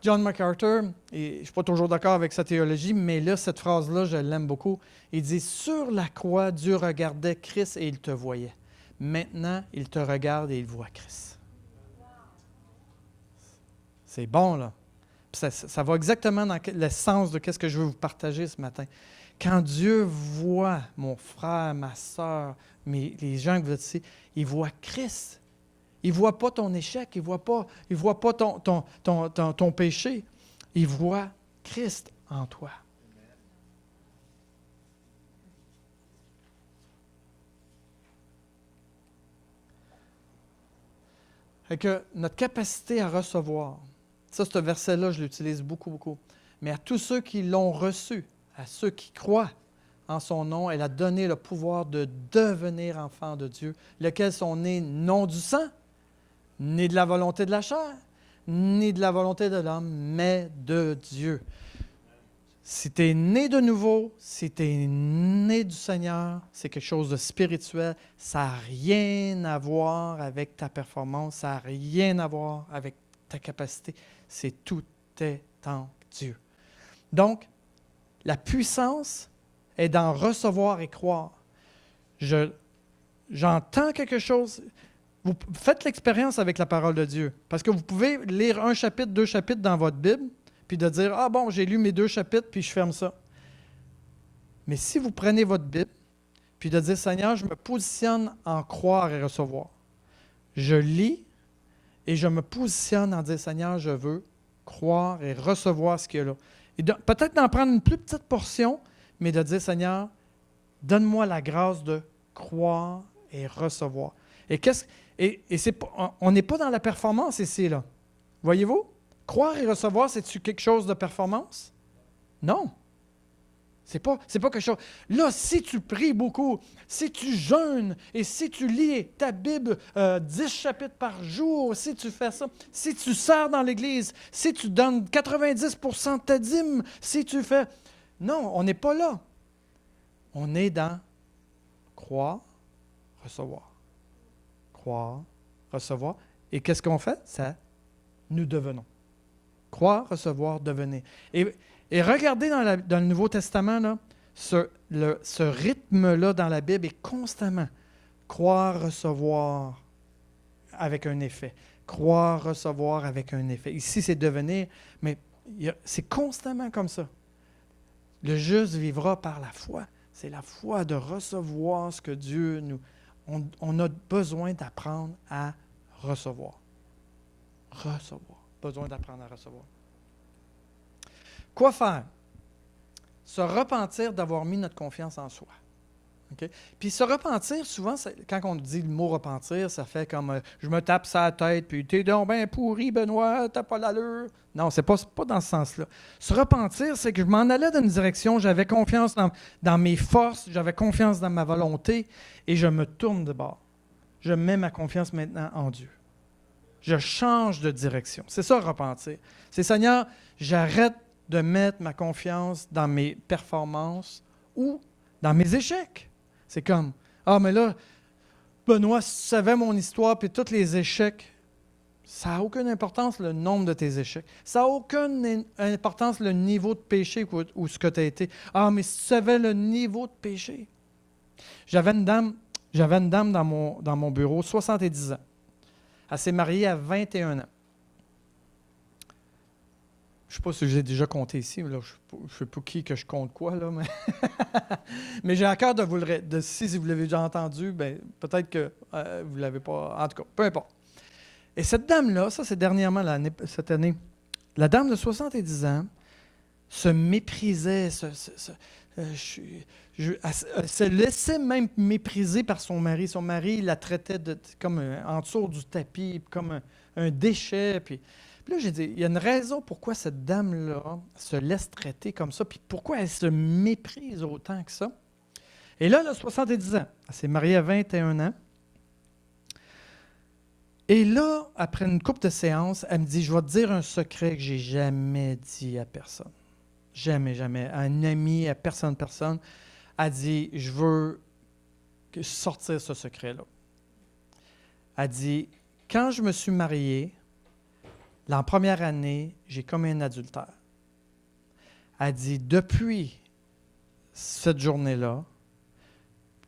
John MacArthur, et je ne suis pas toujours d'accord avec sa théologie, mais là, cette phrase-là, je l'aime beaucoup. Il dit, « Sur la croix, Dieu regardait Christ et il te voyait. Maintenant, il te regarde et il voit Christ. » C'est bon, là. Ça va exactement dans le sens de ce que je veux vous partager ce matin. Quand Dieu voit mon frère, ma soeur, les gens que vous êtes ici, il voit Christ. Il ne voit pas ton échec, il ne voit pas ton péché. Il voit Christ en toi. Fait que notre capacité à recevoir, ça, ce verset-là, je l'utilise beaucoup, beaucoup. Mais à tous ceux qui l'ont reçu, à ceux qui croient, en son nom, elle a donné le pouvoir de devenir enfant de Dieu, lesquels sont nés non du sang, ni de la volonté de la chair, ni de la volonté de l'homme, mais de Dieu. Si tu es né de nouveau, si tu es né du Seigneur, c'est quelque chose de spirituel. Ça n'a rien à voir avec ta performance, ça n'a rien à voir avec ta capacité. C'est tout est en Dieu. Donc, la puissance est d'en recevoir et croire. J'entends quelque chose. Vous faites l'expérience avec la parole de Dieu. Parce que vous pouvez lire un chapitre, 2 chapitres dans votre Bible, puis de dire, ah bon, j'ai lu mes 2 chapitres, puis je ferme ça. Mais si vous prenez votre Bible, puis de dire, Seigneur, je me positionne en croire et recevoir. Je lis et je me positionne en dire, Seigneur, je veux croire et recevoir ce qu'il y a là. Et peut-être d'en prendre une plus petite portion, mais de dire, Seigneur, donne-moi la grâce de croire et recevoir. On n'est pas dans la performance ici, là. Voyez-vous? Croire et recevoir, c'est-tu quelque chose de performance? Non. C'est pas quelque chose. Là, si tu pries beaucoup, si tu jeûnes et si tu lis ta Bible 10 chapitres par jour, si tu fais ça, si tu sers dans l'Église, si tu donnes 90% de ta dîme, si tu fais... Non, on n'est pas là. On est dans croire, recevoir. Croire, recevoir. Et qu'est-ce qu'on fait? Ça, nous devenons. Croire, recevoir, devenir. Et regardez dans le Nouveau Testament, là, ce rythme-là dans la Bible est constamment croire, recevoir avec un effet. Croire, recevoir avec un effet. Ici, c'est devenir, mais c'est constamment comme ça. Le juste vivra par la foi. C'est la foi de recevoir ce que Dieu nous... On a besoin d'apprendre à recevoir. Recevoir. Besoin d'apprendre à recevoir. Quoi faire? Se repentir d'avoir mis notre confiance en soi. Okay? Puis se repentir, souvent, quand on dit le mot repentir, ça fait comme je me tape sa tête, puis t'es donc bien pourri, Benoît, t'as pas l'allure. Non, c'est pas dans ce sens-là. Se repentir, c'est que je m'en allais dans une direction, j'avais confiance dans mes forces, j'avais confiance dans ma volonté, et je me tourne de bord. Je mets ma confiance maintenant en Dieu. Je change de direction. C'est ça, repentir. C'est, Seigneur, j'arrête de mettre ma confiance dans mes performances ou dans mes échecs. C'est comme, ah, mais là, Benoît, si tu savais mon histoire puis tous les échecs, ça n'a aucune importance le nombre de tes échecs. Ça n'a aucune importance le niveau de péché ou ce que tu as été. Ah, mais si tu savais le niveau de péché. J'avais une dame dans mon bureau, 70 ans. Elle s'est mariée à 21 ans. Je ne sais pas si j'ai déjà compté ici, là, je ne sais pas qui que je compte quoi, là, mais, mais j'ai à cœur de vous le si vous l'avez déjà entendu, ben, peut-être que vous ne l'avez pas, en tout cas, peu importe. Et cette dame-là, ça c'est dernièrement cette année, la dame de 70 ans se méprisait, elle se laissait même mépriser par son mari. Son mari la traitait comme en dessous du tapis, comme un déchet, puis là, j'ai dit, il y a une raison pourquoi cette dame-là se laisse traiter comme ça, puis pourquoi elle se méprise autant que ça. Et là, elle a 70 ans. Elle s'est mariée à 21 ans. Et là, après une couple de séances, elle me dit, je vais te dire un secret que j'ai jamais dit à personne. Jamais, jamais. À un ami, à personne. Elle dit, je veux sortir ce secret-là. Elle dit, quand je me suis mariée, la première année, j'ai commis un adultère. Elle dit, depuis cette journée-là,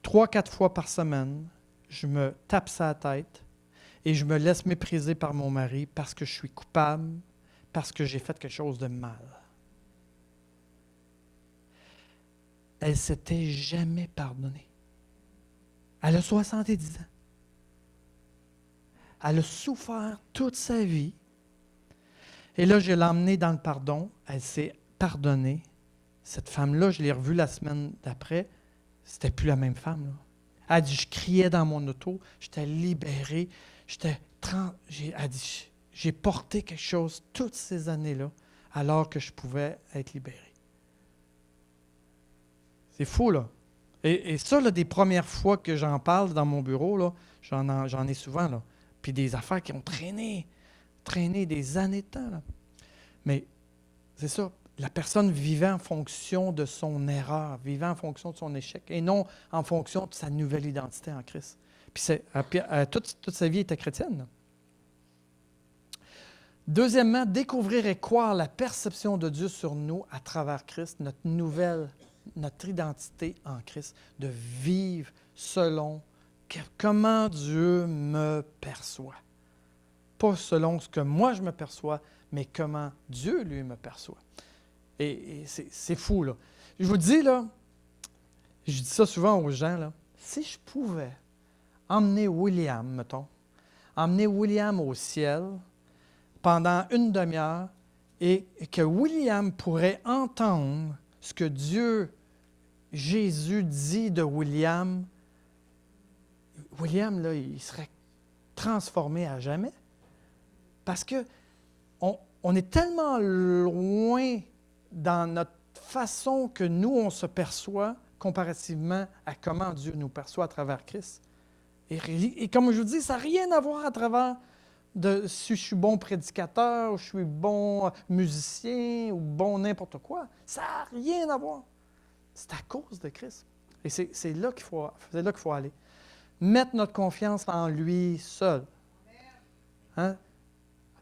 3-4 fois par semaine, je me tape sa tête et je me laisse mépriser par mon mari parce que je suis coupable, parce que j'ai fait quelque chose de mal. Elle ne s'était jamais pardonnée. Elle a 70 ans. Elle a souffert toute sa vie. Et là, je l'ai emmenée dans le pardon. Elle s'est pardonnée. Cette femme-là, je l'ai revue la semaine d'après. C'était plus la même femme, là. Elle dit, je criais dans mon auto. J'étais libéré. Elle dit, j'ai porté quelque chose toutes ces années-là, alors que je pouvais être libéré. C'est fou, là. Et ça, là, des premières fois que j'en parle dans mon bureau, là, j'en ai souvent, là. Puis des affaires qui ont traîné des années de temps, là. Mais c'est ça, la personne vivait en fonction de son erreur, vivait en fonction de son échec, et non en fonction de sa nouvelle identité en Christ. Puis toute sa vie était chrétienne, là. Deuxièmement, découvrir et croire la perception de Dieu sur nous à travers Christ, notre identité en Christ, de vivre selon comment Dieu me perçoit. Pas selon ce que moi je me perçois, mais comment Dieu, lui, me perçoit. Et c'est fou, là. Je vous dis, là, je dis ça souvent aux gens, là, si je pouvais emmener William, mettons, emmener William au ciel pendant une demi-heure et que William pourrait entendre ce que Dieu, Jésus dit de William, William, là, il serait transformé à jamais. Parce que on est tellement loin dans notre façon que nous, on se perçoit comparativement à comment Dieu nous perçoit à travers Christ. Et comme je vous dis, ça n'a rien à voir à travers de si je suis bon prédicateur, ou je suis bon musicien, ou bon n'importe quoi. Ça n'a rien à voir. C'est à cause de Christ. Et c'est là qu'il faut aller. Mettre notre confiance en lui seul. Hein?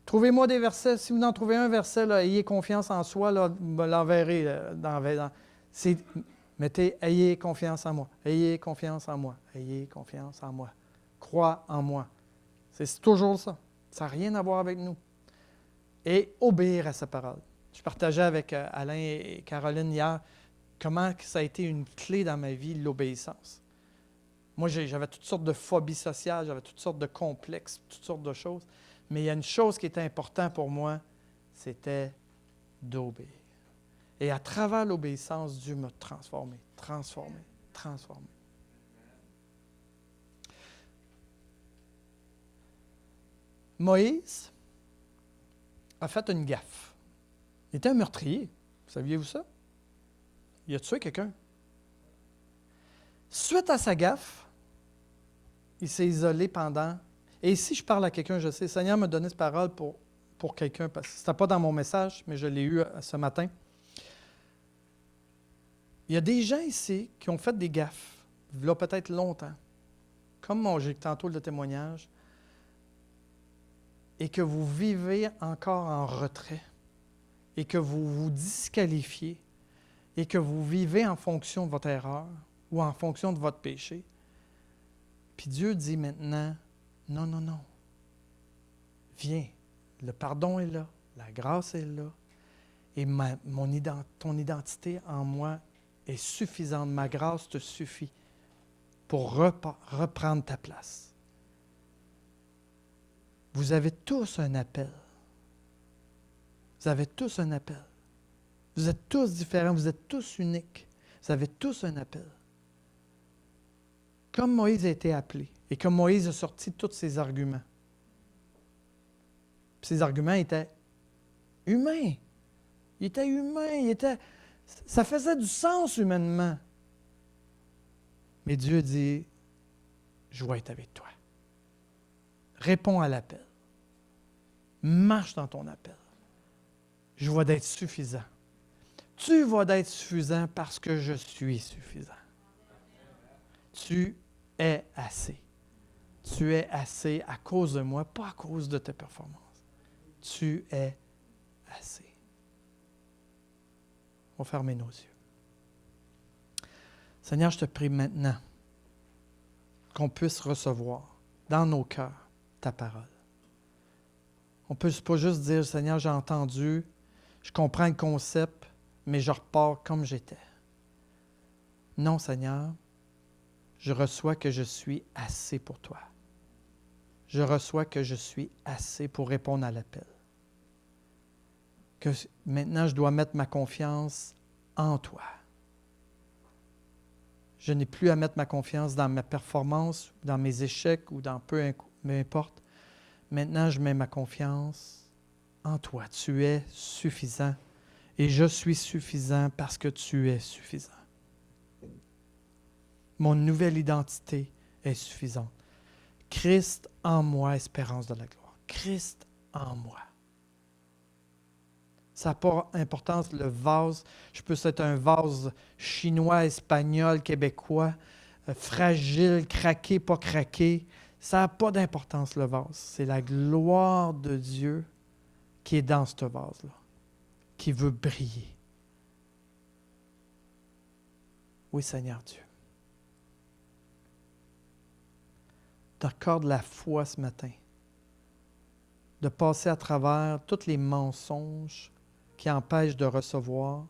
Trouvez-moi des versets. Si vous en trouvez un verset, là, ayez confiance en soi, là, me l'enverrez. Mettez, ayez confiance en moi. Ayez confiance en moi. Ayez confiance en moi. Crois en moi. C'est toujours ça. Ça n'a rien à voir avec nous. Et obéir à sa parole. Je partageais avec Alain et Caroline hier comment ça a été une clé dans ma vie, l'obéissance. Moi, j'avais toutes sortes de phobies sociales, j'avais toutes sortes de complexes, toutes sortes de choses. Mais il y a une chose qui était importante pour moi, c'était d'obéir. Et à travers l'obéissance, Dieu m'a transformé. Moïse a fait une gaffe. Il était un meurtrier. Saviez-vous ça? Il a tué quelqu'un. Suite à sa gaffe, il s'est isolé pendant... Et ici, je parle à quelqu'un, je sais, le Seigneur m'a donné cette parole pour quelqu'un, parce que ce n'était pas dans mon message, mais je l'ai eu ce matin. Il y a des gens ici qui ont fait des gaffes, il y a peut-être longtemps, comme j'ai tantôt le témoignage, et que vous vivez encore en retrait, et que vous vous disqualifiez, et que vous vivez en fonction de votre erreur ou en fonction de votre péché. Puis Dieu dit maintenant, non. Viens, le pardon est là, la grâce est là, et ton identité en moi est suffisante. Ma grâce te suffit pour reprendre ta place. Vous avez tous un appel. Vous avez tous un appel. Vous êtes tous différents, vous êtes tous uniques. Vous avez tous un appel. Comme Moïse a été appelé, et comme Moïse a sorti tous ses arguments. Puis ces arguments étaient humains. Ils étaient humains, ça faisait du sens humainement. Mais Dieu dit, je vais être avec toi. Réponds à l'appel. Marche dans ton appel. Je vais être suffisant. Tu vas être suffisant parce que je suis suffisant. Tu es assez. Tu es assez à cause de moi, pas à cause de tes performances. Tu es assez. On va fermer nos yeux. Seigneur, je te prie maintenant qu'on puisse recevoir dans nos cœurs ta parole. On ne peut pas juste dire, Seigneur, j'ai entendu, je comprends le concept, mais je repars comme j'étais. Non, Seigneur, je reçois que je suis assez pour toi. Je reçois que je suis assez pour répondre à l'appel. Que maintenant, je dois mettre ma confiance en toi. Je n'ai plus à mettre ma confiance dans ma performance, dans mes échecs ou dans peu importe. Maintenant, je mets ma confiance en toi. Tu es suffisant et je suis suffisant parce que tu es suffisant. Mon nouvelle identité est suffisante. Christ en moi, espérance de la gloire. Christ en moi. Ça n'a pas d'importance, le vase. Je peux être un vase chinois, espagnol, québécois, fragile, craqué, pas craqué. Ça n'a pas d'importance, le vase. C'est la gloire de Dieu qui est dans ce vase-là, qui veut briller. Oui, Seigneur Dieu. T'accordes la foi ce matin, de passer à travers tous les mensonges qui empêchent de recevoir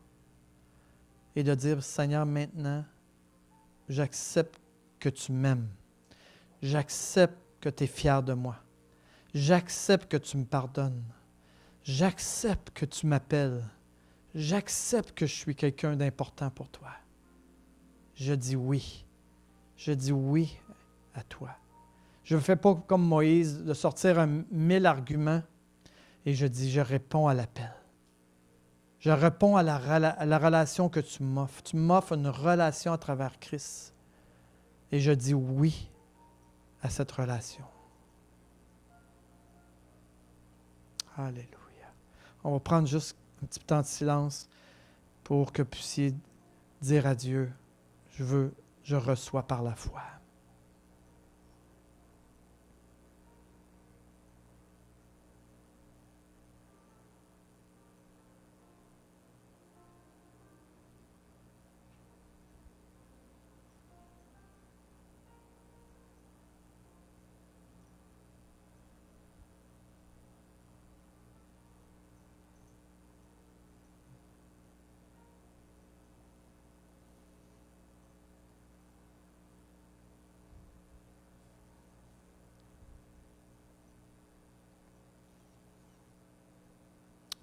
et de dire, Seigneur, maintenant, j'accepte que tu m'aimes. J'accepte que tu es fier de moi. J'accepte que tu me pardonnes. J'accepte que tu m'appelles. J'accepte que je suis quelqu'un d'important pour toi. Je dis oui. Je dis oui à toi. Je ne fais pas comme Moïse de sortir 1000 arguments et je dis, je réponds à l'appel. Je réponds à la relation que tu m'offres. Tu m'offres une relation à travers Christ. Et je dis oui à cette relation. Alléluia. On va prendre juste un petit temps de silence pour que vous puissiez dire à Dieu, je reçois par la foi.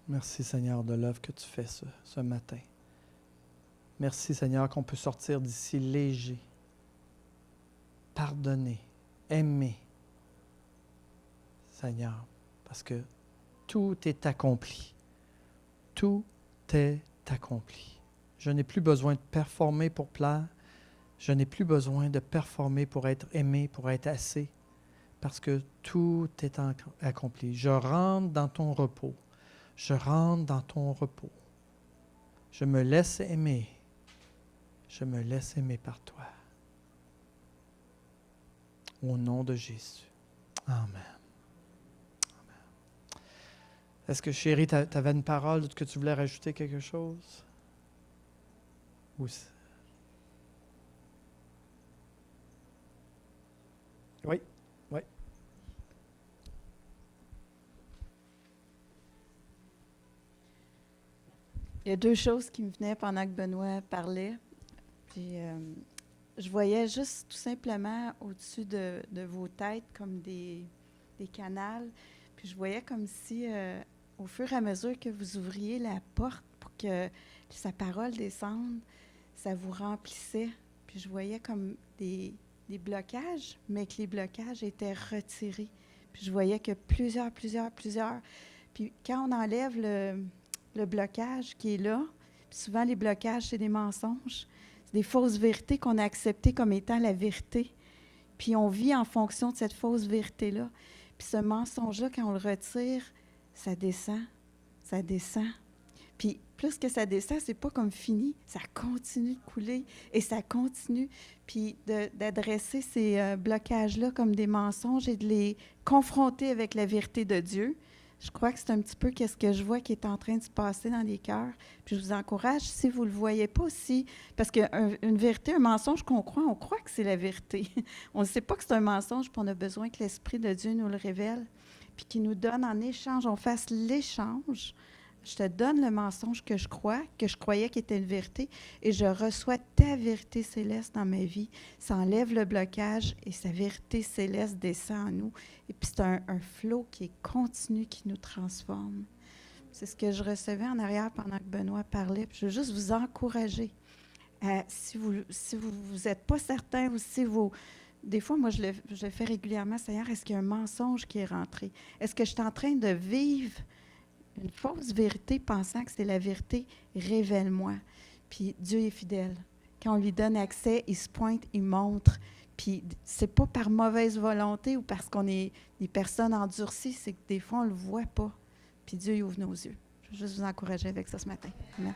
Merci Seigneur de l'œuvre que tu fais ce matin. Merci Seigneur qu'on peut sortir d'ici léger, pardonné, aimé. Seigneur, parce que tout est accompli. Tout est accompli. Je n'ai plus besoin de performer pour plaire. Je n'ai plus besoin de performer pour être aimé, pour être assez, parce que tout est accompli. Je rentre dans ton repos. Je rentre dans ton repos. Je me laisse aimer. Je me laisse aimer par toi. Au nom de Jésus. Amen. Amen. Est-ce que, chérie, tu avais une parole, que tu voulais rajouter quelque chose? Oui. Oui. Il y a deux choses qui me venaient pendant que Benoît parlait. Puis, je voyais juste tout simplement au-dessus de vos têtes comme des canals. Puis je voyais comme si, au fur et à mesure que vous ouvriez la porte pour que sa parole descende, ça vous remplissait. Puis je voyais comme des blocages, mais que les blocages étaient retirés. Puis je voyais que plusieurs. Puis quand on enlève le blocage qui est là, puis souvent les blocages, c'est des mensonges, c'est des fausses vérités qu'on a acceptées comme étant la vérité. Puis on vit en fonction de cette fausse vérité-là. Puis ce mensonge-là, quand on le retire, ça descend. Puis plus que ça descend, c'est pas comme fini, ça continue de couler et ça continue. Puis d'adresser ces blocages-là comme des mensonges et de les confronter avec la vérité de Dieu. Je crois que c'est un petit peu ce que je vois qui est en train de se passer dans les cœurs. Puis je vous encourage, si vous ne le voyez pas aussi, parce qu'une vérité, un mensonge qu'on croit, on croit que c'est la vérité. On ne sait pas que c'est un mensonge, puis on a besoin que l'Esprit de Dieu nous le révèle, puis qu'il nous donne en échange, on fasse l'échange. Je te donne le mensonge que je croyais qu'il était une vérité, et je reçois ta vérité céleste dans ma vie. Ça enlève le blocage et sa vérité céleste descend en nous. Et puis c'est un flot qui est continu, qui nous transforme. C'est ce que je recevais en arrière pendant que Benoît parlait. Puis je veux juste vous encourager. Si vous êtes pas certain ou si vous... Des fois, moi, je le fais régulièrement. Seigneur, est-ce qu'il y a un mensonge qui est rentré? Est-ce que je suis en train de vivre une fausse vérité pensant que c'est la vérité? Révèle-moi. Puis Dieu est fidèle. quand on lui donne accès, il se pointe, il montre. Puis c'est pas par mauvaise volonté ou parce qu'on est des personnes endurcies, c'est que des fois, on le voit pas. Puis Dieu, il ouvre nos yeux. Je veux juste vous encourager avec ça ce matin. Amen.